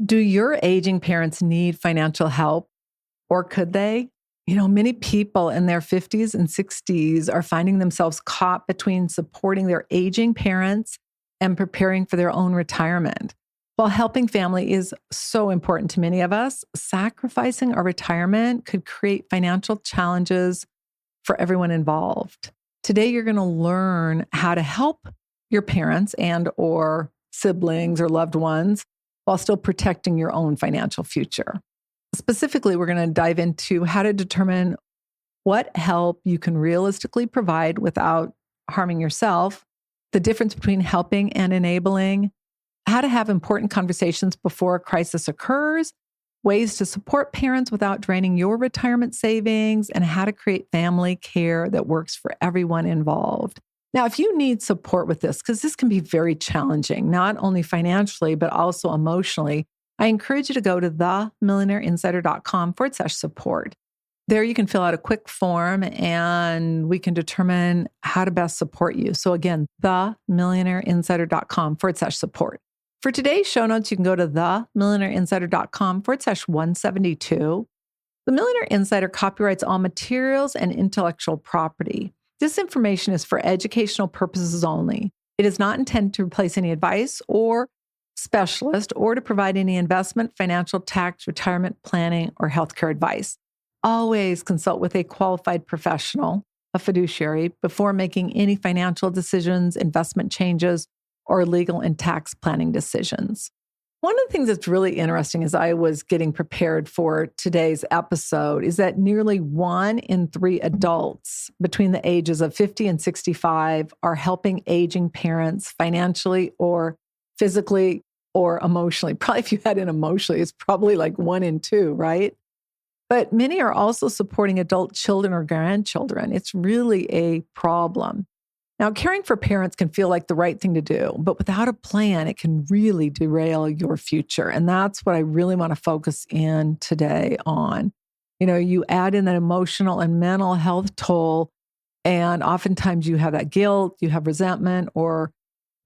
Do your aging parents need financial help or could they? Many people in their 50s and 60s are finding themselves caught between supporting their aging parents and preparing for their own retirement. While helping family is so important to many of us, sacrificing our retirement could create financial challenges for everyone involved. Today, you're going to learn how to help your parents and or siblings or loved ones while still protecting your own financial future. Specifically, we're going to dive into how to determine what help you can realistically provide without harming yourself, the difference between helping and enabling, how to have important conversations before a crisis occurs, ways to support parents without draining your retirement savings, and how to create family care that works for everyone involved. Now, if you need support with this, because this can be very challenging, not only financially, but also emotionally, I encourage you to go to themillionaireinsider.com/support. There you can fill out a quick form and we can determine how to best support you. So again, themillionaireinsider.com/support. For today's show notes, you can go to themillionaireinsider.com/172. The Millionaire Insider copyrights all materials and intellectual property. This information is for educational purposes only. It is not intended to replace any advice or specialist or to provide any investment, financial, tax, retirement planning, or healthcare advice. Always consult with a qualified professional, a fiduciary, before making any financial decisions, investment changes, or legal and tax planning decisions. One of the things that's really interesting as I was getting prepared for today's episode is that nearly 1 in 3 adults between the ages of 50 and 65 are helping aging parents financially or physically or emotionally. Probably if you had it emotionally, it's probably like 1 in 2, right? But many are also supporting adult children or grandchildren. It's really a problem. Now, caring for parents can feel like the right thing to do, but without a plan, it can really derail your future. And that's what I really want to focus in today on. You add in that emotional and mental health toll, and oftentimes you have that guilt, you have resentment or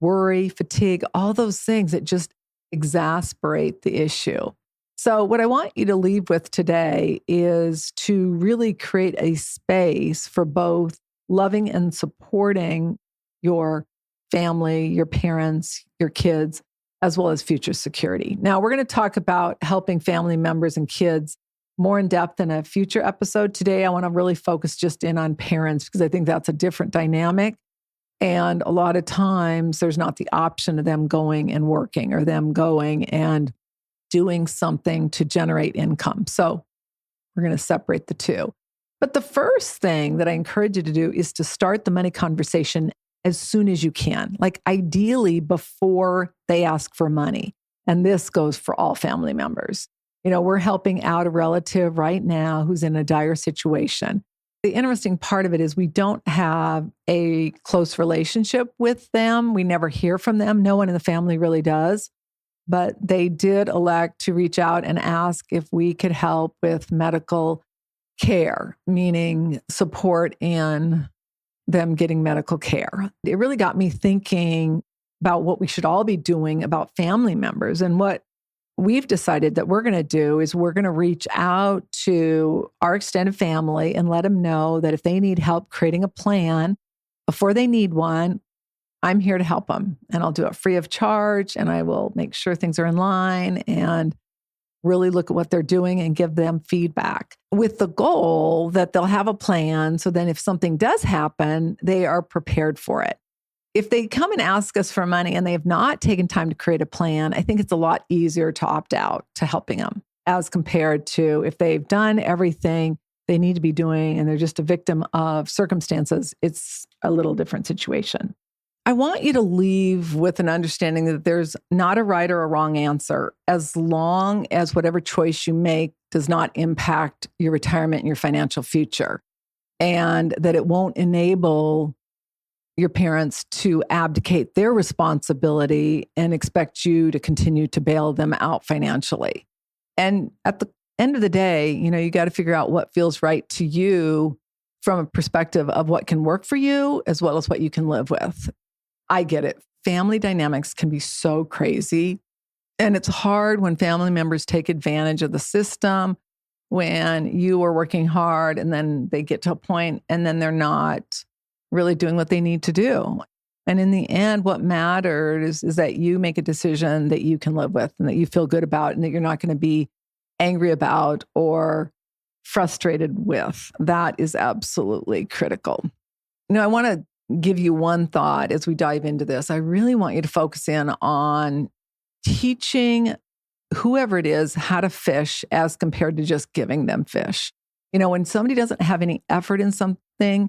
worry, fatigue, all those things that just exasperate the issue. So what I want you to leave with today is to really create a space for both loving and supporting your family, your parents, your kids, as well as future security. Now, we're going to talk about helping family members and kids more in depth in a future episode. Today, I want to really focus just in on parents because I think that's a different dynamic. And a lot of times there's not the option of them going and working or them going and doing something to generate income. So we're going to separate the two. But the first thing that I encourage you to do is to start the money conversation as soon as you can, like ideally before they ask for money. And this goes for all family members. We're helping out a relative right now who's in a dire situation. The interesting part of it is we don't have a close relationship with them. We never hear from them. No one in the family really does. But they did elect to reach out and ask if we could help with medical care, meaning support in them getting medical care. It really got me thinking about what we should all be doing about family members. And what we've decided that we're going to do is we're going to reach out to our extended family and let them know that if they need help creating a plan before they need one, I'm here to help them. And I'll do it free of charge. And I will make sure things are in line and really look at what they're doing and give them feedback with the goal that they'll have a plan. So then if something does happen, they are prepared for it. If they come and ask us for money and they have not taken time to create a plan, I think it's a lot easier to opt out to helping them as compared to if they've done everything they need to be doing and they're just a victim of circumstances, it's a little different situation. I want you to leave with an understanding that there's not a right or a wrong answer as long as whatever choice you make does not impact your retirement and your financial future, and that it won't enable your parents to abdicate their responsibility and expect you to continue to bail them out financially. And at the end of the day, you got to figure out what feels right to you from a perspective of what can work for you as well as what you can live with. I get it. Family dynamics can be so crazy. And it's hard when family members take advantage of the system, when you are working hard and then they get to a point and then they're not really doing what they need to do. And in the end, what matters is that you make a decision that you can live with and that you feel good about and that you're not going to be angry about or frustrated with. That is absolutely critical. I want to give you one thought as we dive into this. I really want you to focus in on teaching whoever it is how to fish as compared to just giving them fish. When somebody doesn't have any effort in something,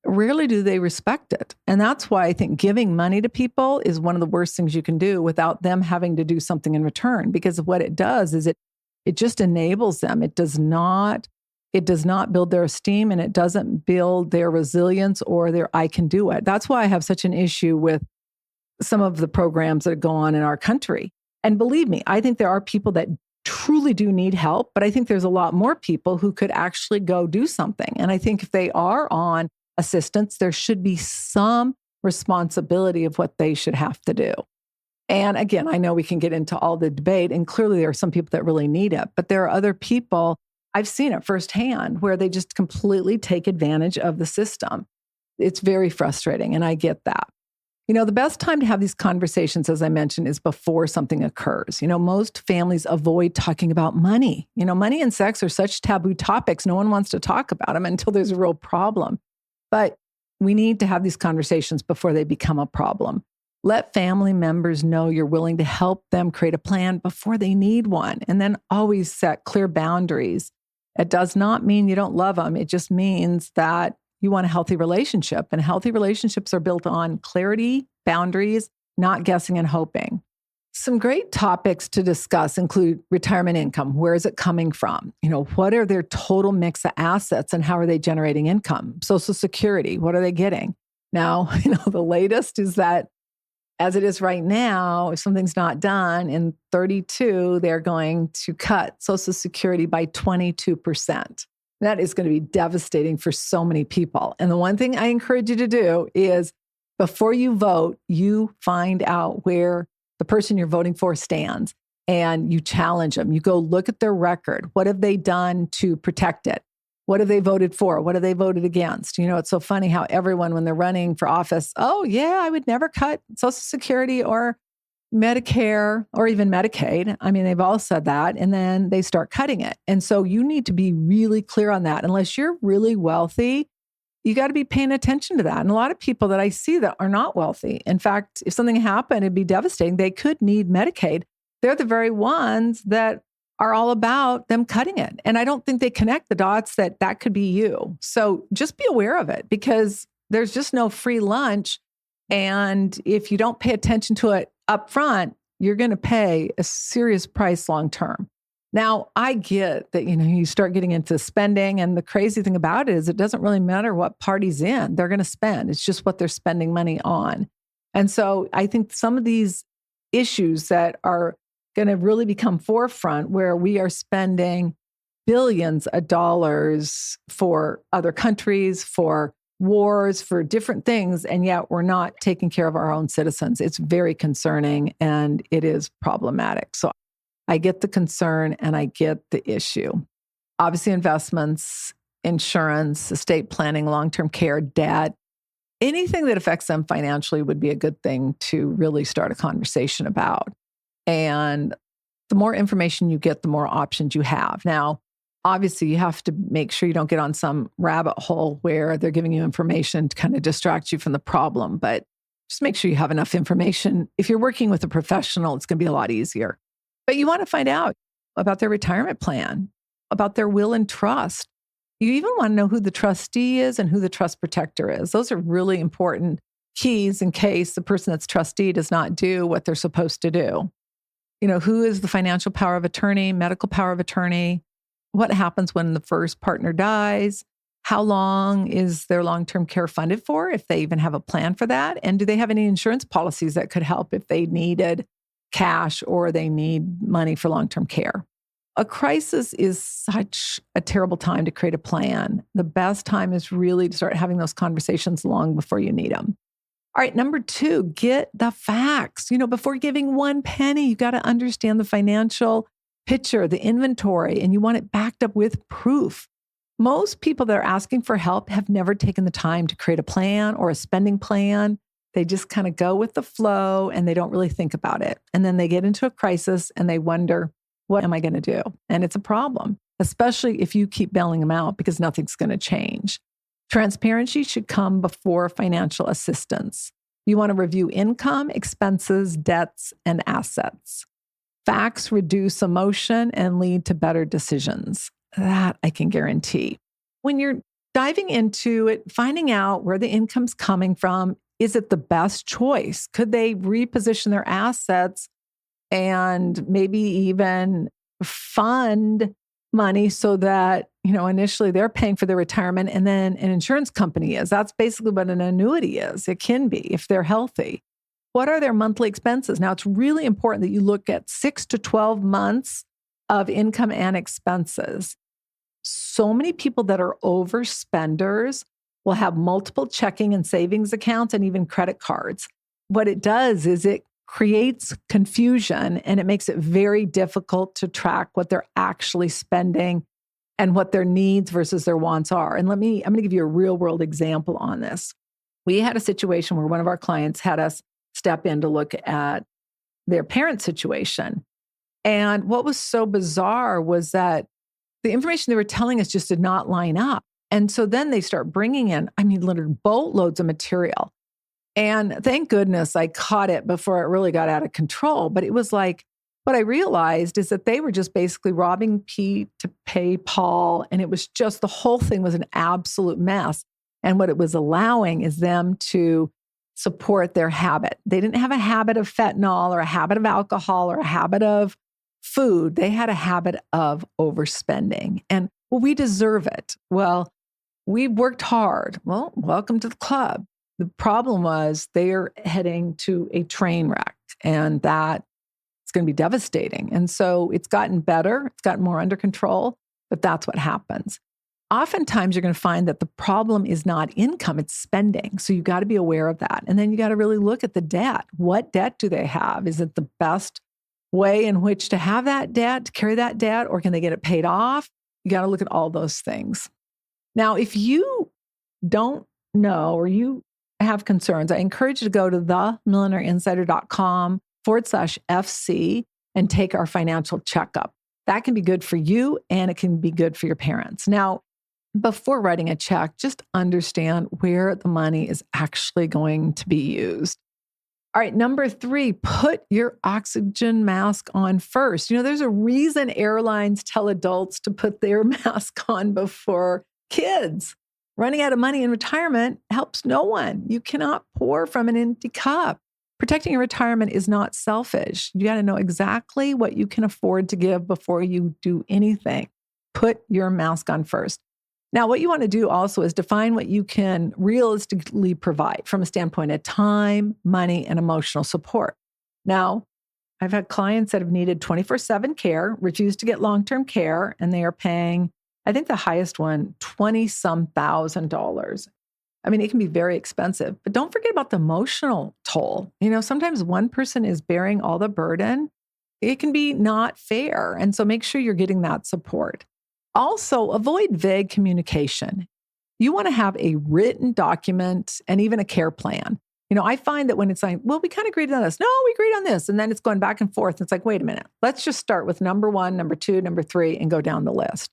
rarely do they respect it. And that's why I think giving money to people is one of the worst things you can do without them having to do something in return. Because what it does is it just enables them. It does not build their esteem, and it doesn't build their resilience or their I can do it. That's why I have such an issue with some of the programs that go on in our country. And believe me, I think there are people that truly do need help, but I think there's a lot more people who could actually go do something. And I think if they are on assistance, there should be some responsibility of what they should have to do. And again, I know we can get into all the debate, and clearly there are some people that really need it, but there are other people, I've seen it firsthand, where they just completely take advantage of the system. It's very frustrating, and I get that. The best time to have these conversations, as I mentioned, is before something occurs. Most families avoid talking about money. Money and sex are such taboo topics. No one wants to talk about them until there's a real problem. But we need to have these conversations before they become a problem. Let family members know you're willing to help them create a plan before they need one. And then always set clear boundaries. It does not mean you don't love them. It just means that you want a healthy relationship. And healthy relationships are built on clarity, boundaries, not guessing and hoping. Some great topics to discuss include retirement income. Where is it coming from? What are their total mix of assets and how are they generating income? Social Security, what are they getting? Now, the latest is that as it is right now, if something's not done in 32, they're going to cut Social Security by 22%. That is going to be devastating for so many people. And the one thing I encourage you to do is before you vote, you find out where the person you're voting for stands and you challenge them. You go look at their record. What have they done to protect it? What have they voted for? What have they voted against? It's so funny how everyone, when they're running for office, oh yeah, I would never cut Social Security or Medicare or even Medicaid. I mean, they've all said that, and then they start cutting it. And so you need to be really clear on that. Unless you're really wealthy, you got to be paying attention to that. And a lot of people that I see that are not wealthy, in fact, if something happened, it'd be devastating. They could need Medicaid. They're the very ones that are all about them cutting it. And I don't think they connect the dots that could be you. So just be aware of it, because there's just no free lunch. And if you don't pay attention to it up front, you're going to pay a serious price long term. Now, I get that, you start getting into spending, and the crazy thing about it is it doesn't really matter what party's in, they're going to spend. It's just what they're spending money on. And so I think some of these issues that are going to really become forefront, where we are spending billions of dollars for other countries, for wars, for different things, and yet we're not taking care of our own citizens. It's very concerning and it is problematic. So I get the concern and I get the issue. Obviously, investments, insurance, estate planning, long-term care, debt, anything that affects them financially would be a good thing to really start a conversation about. And the more information you get, the more options you have. Now, obviously, you have to make sure you don't get on some rabbit hole where they're giving you information to kind of distract you from the problem. But just make sure you have enough information. If you're working with a professional, it's going to be a lot easier. But you want to find out about their retirement plan, about their will and trust. You even want to know who the trustee is and who the trust protector is. Those are really important keys in case the person that's trustee does not do what they're supposed to do. Who is the financial power of attorney, medical power of attorney? What happens when the first partner dies? How long is their long-term care funded for, if they even have a plan for that? And do they have any insurance policies that could help if they needed cash or they need money for long-term care? A crisis is such a terrible time to create a plan. The best time is really to start having those conversations long before you need them. All right, number 2, get the facts. Before giving one penny, you got to understand the financial picture, the inventory, and you want it backed up with proof. Most people that are asking for help have never taken the time to create a plan or a spending plan. They just kind of go with the flow and they don't really think about it. And then they get into a crisis and they wonder, what am I going to do? And it's a problem, especially if you keep bailing them out because nothing's going to change. Transparency should come before financial assistance. You want to review income, expenses, debts, and assets. Facts reduce emotion and lead to better decisions. That I can guarantee. When you're diving into it, finding out where the income's coming from, is it the best choice? Could they reposition their assets and maybe even fund money so that, initially they're paying for their retirement and then an insurance company is? That's basically what an annuity is. It can be if they're healthy. What are their monthly expenses? Now, it's really important that you look at 6 to 12 months of income and expenses. So many people that are overspenders will have multiple checking and savings accounts and even credit cards. What it does is it creates confusion and it makes it very difficult to track what they're actually spending and what their needs versus their wants are. And I'm going to give you a real world example on this. We had a situation where one of our clients had us step in to look at their parent situation. And what was so bizarre was that the information they were telling us just did not line up. And so then they start bringing in, literally boatloads of material. And thank goodness I caught it before it really got out of control. But it was like, what I realized is that they were just basically robbing Pete to pay Paul. And it was just, the whole thing was an absolute mess. And what it was allowing is them to support their habit. They didn't have a habit of fentanyl or a habit of alcohol or a habit of food. They had a habit of overspending. And we deserve it. Well, we worked hard. Well, welcome to the club. The problem was they're heading to a train wreck, and that it's going to be devastating. And so it's gotten better. It's gotten more under control, but that's what happens. Oftentimes, you're going to find that the problem is not income, it's spending. So you got to be aware of that. And then you got to really look at the debt. What debt do they have? Is it the best way in which to have that debt, to carry that debt, or can they get it paid off? You got to look at all those things. Now, if you don't know or you have concerns, I encourage you to go to themillionaireinsider.com/FC and take our financial checkup. That can be good for you and it can be good for your parents. Now, before writing a check, just understand where the money is actually going to be used. All right, number 3, put your oxygen mask on first. There's a reason airlines tell adults to put their mask on before kids. Running out of money in retirement helps no one. You cannot pour from an empty cup. Protecting your retirement is not selfish. You got to know exactly what you can afford to give before you do anything. Put your mask on first. Now, what you want to do also is define what you can realistically provide from a standpoint of time, money, and emotional support. Now, I've had clients that have needed 24/7 care, refused to get long-term care, and they are paying, I think the highest one, $20-some thousand. It can be very expensive, but don't forget about the emotional toll. Sometimes one person is bearing all the burden. It can be not fair. And so make sure you're getting that support. Also, avoid vague communication. You want to have a written document and even a care plan. I find that when it's like, well, we kind of agreed on this. No, we agreed on this. And then it's going back and forth. It's like, wait a minute. Let's just start with number 1, number 2, number 3, and go down the list.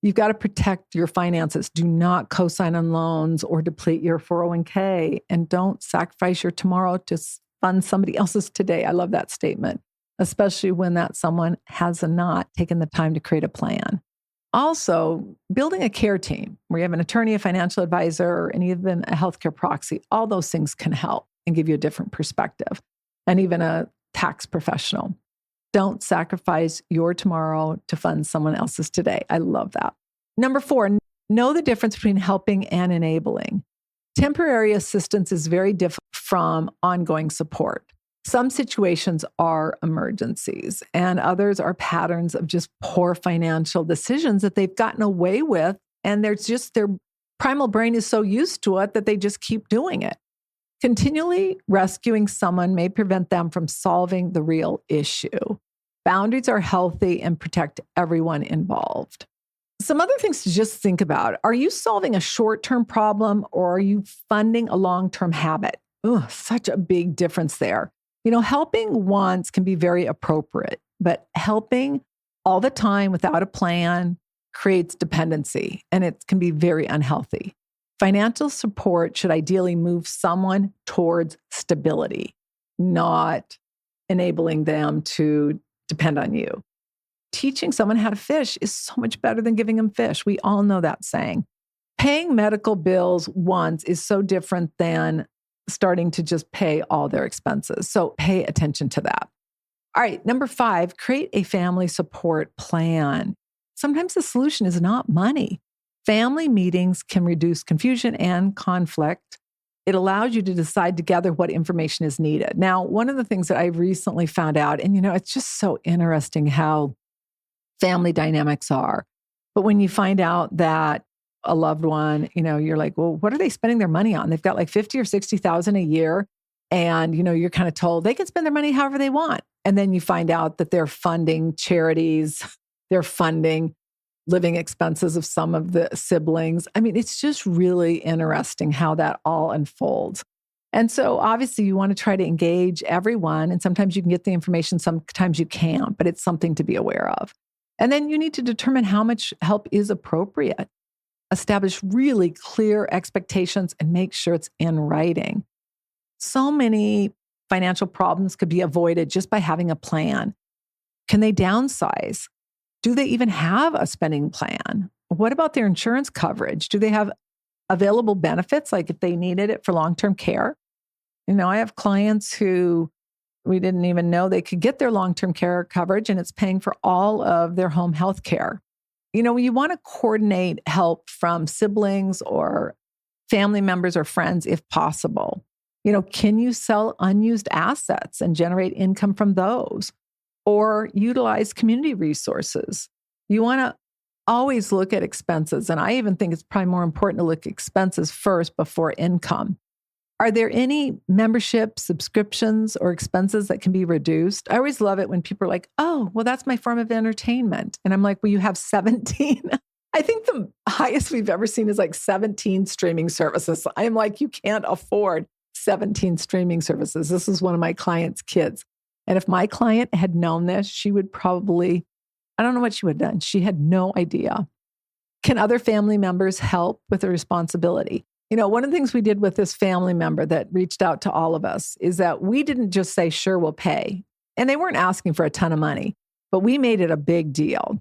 You've got to protect your finances. Do not co-sign on loans or deplete your 401k. And don't sacrifice your tomorrow to fund somebody else's today. I love that statement, especially when that someone has not taken the time to create a plan. Also, building a care team where you have an attorney, a financial advisor, and even a healthcare proxy, all those things can help and give you a different perspective, and even a tax professional. Don't sacrifice your tomorrow to fund someone else's today. I love that. Number 4, know the difference between helping and enabling. Temporary assistance is very different from ongoing support. Some situations are emergencies, and others are patterns of just poor financial decisions that they've gotten away with. And their primal brain is so used to it that they just keep doing it. Continually rescuing someone may prevent them from solving the real issue. Boundaries are healthy and protect everyone involved. Some other things to just think about. Are you solving a short-term problem or are you funding a long-term habit? Ugh, such a big difference there. Helping once can be very appropriate, but helping all the time without a plan creates dependency, and it can be very unhealthy. Financial support should ideally move someone towards stability, not enabling them to depend on you. Teaching someone how to fish is so much better than giving them fish. We all know that saying. Paying medical bills once is so different than starting to just pay all their expenses. So pay attention to that. All right, number 5, create a family support plan. Sometimes the solution is not money. Family meetings can reduce confusion and conflict. It allows you to decide together what information is needed. Now, one of the things that I recently found out, and it's just so interesting how family dynamics are. But when you find out that a loved one, you're like, well, what are they spending their money on? They've got like 50 or 60,000 a year. And, you're kind of told they can spend their money however they want. And then you find out that they're funding charities, they're funding living expenses of some of the siblings. I mean, it's just really interesting how that all unfolds. And so obviously you want to try to engage everyone. And sometimes you can get the information, sometimes you can't, but it's something to be aware of. And then you need to determine how much help is appropriate. Establish really clear expectations and make sure it's in writing. So many financial problems could be avoided just by having a plan. Can they downsize? Do they even have a spending plan? What about their insurance coverage? Do they have available benefits, like if they needed it for long-term care? I have clients who we didn't even know they could get their long-term care coverage, and it's paying for all of their home health care. You want to coordinate help from siblings or family members or friends if possible. Can you sell unused assets and generate income from those? Or utilize community resources? You want to always look at expenses. And I even think it's probably more important to look at expenses first before income. Are there any membership subscriptions or expenses that can be reduced? I always love it when people are like, oh, well, that's my form of entertainment. And I'm like, well, you have 17. I think the highest we've ever seen is like 17 streaming services. I'm like, you can't afford 17 streaming services. This is one of my clients' kids. And if my client had known this, she would probably, I don't know what she would have done. She had no idea. Can other family members help with the responsibility? One of the things we did with this family member that reached out to all of us is that we didn't just say, sure, we'll pay. And they weren't asking for a ton of money, but we made it a big deal.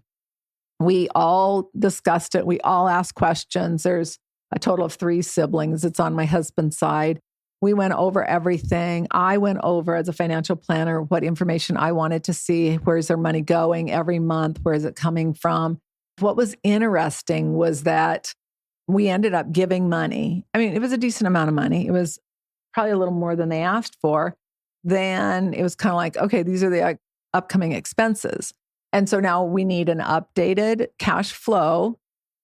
We all discussed it. We all asked questions. There's a total of 3 siblings. It's on my husband's side. We went over everything. I went over as a financial planner what information I wanted to see. Where's their money going every month? Where is it coming from? What was interesting was that we ended up giving money. I mean, it was a decent amount of money. It was probably a little more than they asked for. Then it was kind of like, okay, these are the upcoming expenses. And so now we need an updated cash flow.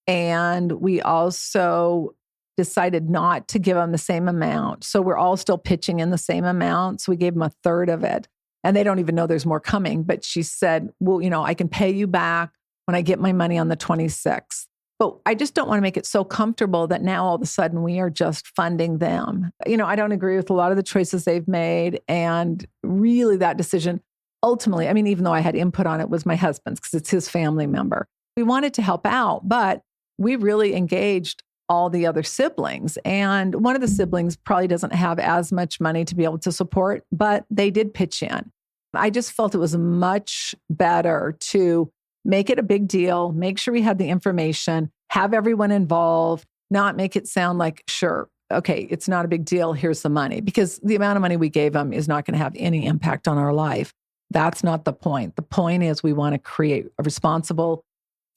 And we also decided not to give them the same amount. So we're all still pitching in the same amount. So we gave them a third of it. And they don't even know there's more coming. But she said, well, I can pay you back when I get my money on the 26th. But I just don't want to make it so comfortable that now all of a sudden we are just funding them. I don't agree with a lot of the choices they've made. And really that decision, ultimately, even though I had input on it, was my husband's because it's his family member. We wanted to help out, but we really engaged all the other siblings. And one of the siblings probably doesn't have as much money to be able to support, but they did pitch in. I just felt it was much better to make it a big deal, make sure we had the information, have everyone involved, not make it sound like, sure, okay, it's not a big deal, here's the money. Because the amount of money we gave them is not going to have any impact on our life. That's not the point. The point is we want to create a responsible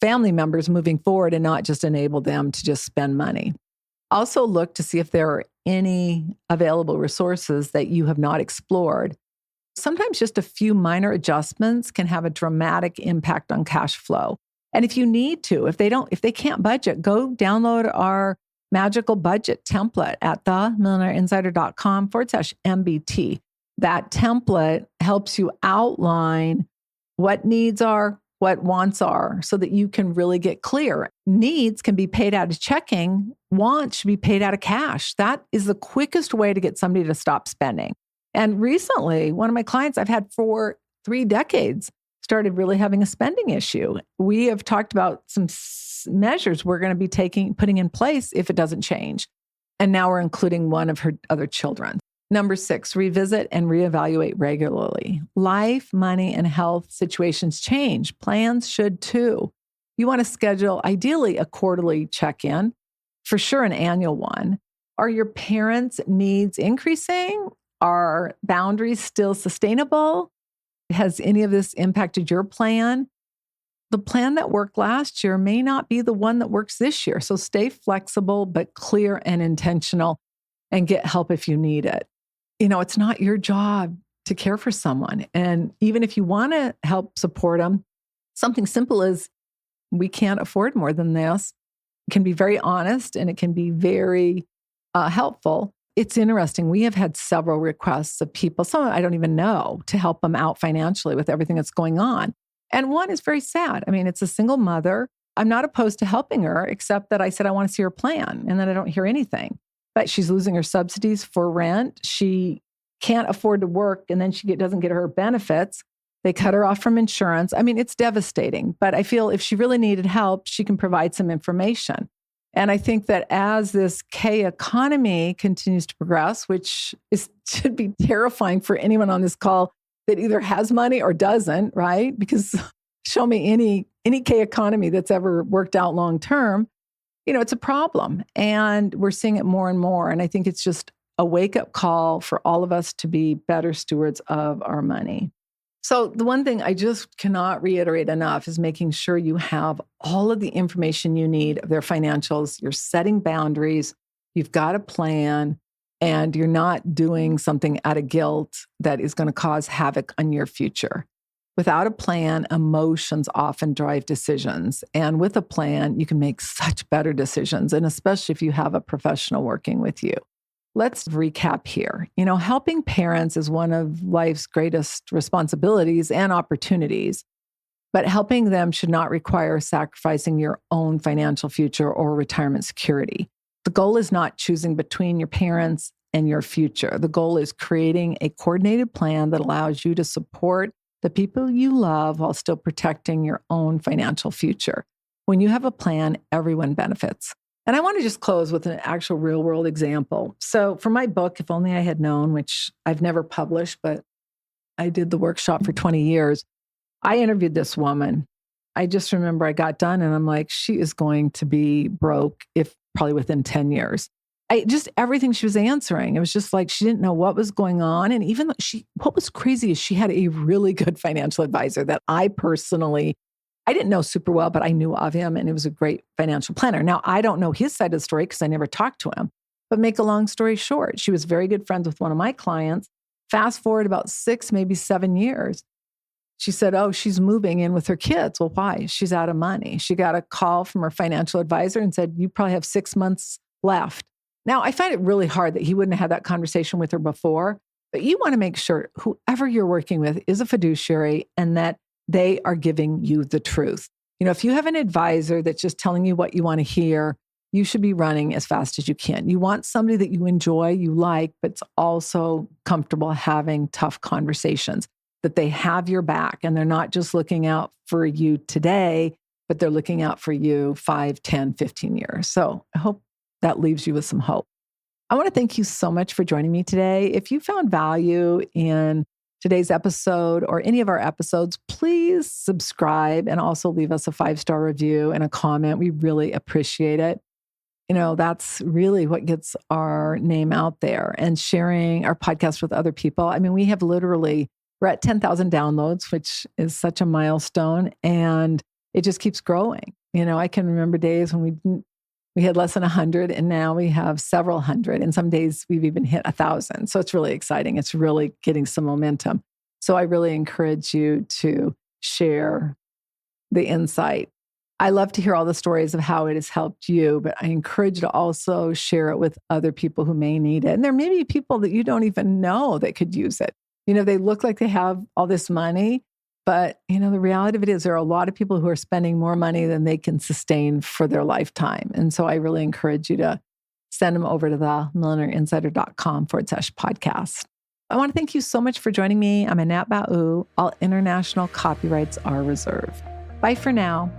family members moving forward and not just enable them to just spend money. Also look to see if there are any available resources that you have not explored. Sometimes just a few minor adjustments can have a dramatic impact on cash flow. And if you need to, if they can't budget, go download our magical budget template at themillionaireinsider.com/MBT. That template helps you outline what needs are, what wants are, so that you can really get clear. Needs can be paid out of checking. Wants should be paid out of cash. That is the quickest way to get somebody to stop spending. And recently, one of my clients I've had for 3 decades started really having a spending issue. We have talked about some measures we're going to be putting in place if it doesn't change. And now we're including one of her other children. Number 6, revisit and reevaluate regularly. Life, money, and health situations change. Plans should too. You want to schedule, ideally, a quarterly check-in, for sure an annual one. Are your parents' needs increasing? Are boundaries still sustainable? Has any of this impacted your plan? The plan that worked last year may not be the one that works this year. So stay flexible, but clear and intentional, and get help if you need it. It's not your job to care for someone. And even if you want to help support them, something simple is, we can't afford more than this. It can be very honest and it can be very helpful. It's interesting. We have had several requests of people, some I don't even know, to help them out financially with everything that's going on. And one is very sad. I mean, it's a single mother. I'm not opposed to helping her, except that I said, I want to see her plan. And then I don't hear anything. But she's losing her subsidies for rent. She can't afford to work, and then she doesn't get her benefits. They cut her off from insurance. I mean, it's devastating. But I feel if she really needed help, she can provide some information. And I think that as this K economy continues to progress, which should be terrifying for anyone on this call that either has money or doesn't, right? Because show me any K economy that's ever worked out long term. It's a problem. And we're seeing it more and more. And I think it's just a wake-up call for all of us to be better stewards of our money. So the one thing I just cannot reiterate enough is making sure you have all of the information you need of their financials. You're setting boundaries. You've got a plan. And you're not doing something out of guilt that is going to cause havoc on your future. Without a plan, emotions often drive decisions. And with a plan, you can make such better decisions, and especially if you have a professional working with you. Let's recap here. Helping parents is one of life's greatest responsibilities and opportunities, but helping them should not require sacrificing your own financial future or retirement security. The goal is not choosing between your parents and your future. The goal is creating a coordinated plan that allows you to support the people you love while still protecting your own financial future. When you have a plan, everyone benefits. And I want to just close with an actual real world example. So for my book, If Only I Had Known, which I've never published, but I did the workshop for 20 years, I interviewed this woman. I just remember I got done and I'm like, she is going to be broke if probably within 10 years. Everything she was answering, it was just like she didn't know what was going on. And even what was crazy is she had a really good financial advisor that I didn't know super well, but I knew of him, and it was a great financial planner. Now, I don't know his side of the story because I never talked to him, but make a long story short, she was very good friends with one of my clients. Fast forward about 6, maybe 7 years. She said, oh, she's moving in with her kids. Well, why? She's out of money. She got a call from her financial advisor and said, you probably have 6 months left. Now, I find it really hard that he wouldn't have had that conversation with her before, but you want to make sure whoever you're working with is a fiduciary and that they are giving you the truth. If you have an advisor that's just telling you what you want to hear, you should be running as fast as you can. You want somebody that you enjoy, you like, but it's also comfortable having tough conversations, that they have your back and they're not just looking out for you today, but they're looking out for you 5, 10, 15 years. So I hope that leaves you with some hope. I want to thank you so much for joining me today. If you found value in today's episode or any of our episodes, please subscribe and also leave us a 5-star review and a comment. We really appreciate it. That's really what gets our name out there, and sharing our podcast with other people. I mean, we're at 10,000 downloads, which is such a milestone, and it just keeps growing. I can remember days when we had less than 100, and now we have several hundred. And some days we've even hit 1,000. So it's really exciting. It's really getting some momentum. So I really encourage you to share the insight I love to hear all the stories of how it has helped you, but I encourage you to also share it with other people who may need it. And there may be people that you don't even know that could use it. They look like they have all this money, but the reality of it is there are a lot of people who are spending more money than they can sustain for their lifetime. And so I really encourage you to send them over to the millionaireinsider.com/podcast. I want to thank you so much for joining me. I'm Annette Ba'u. All international copyrights are reserved. Bye for now.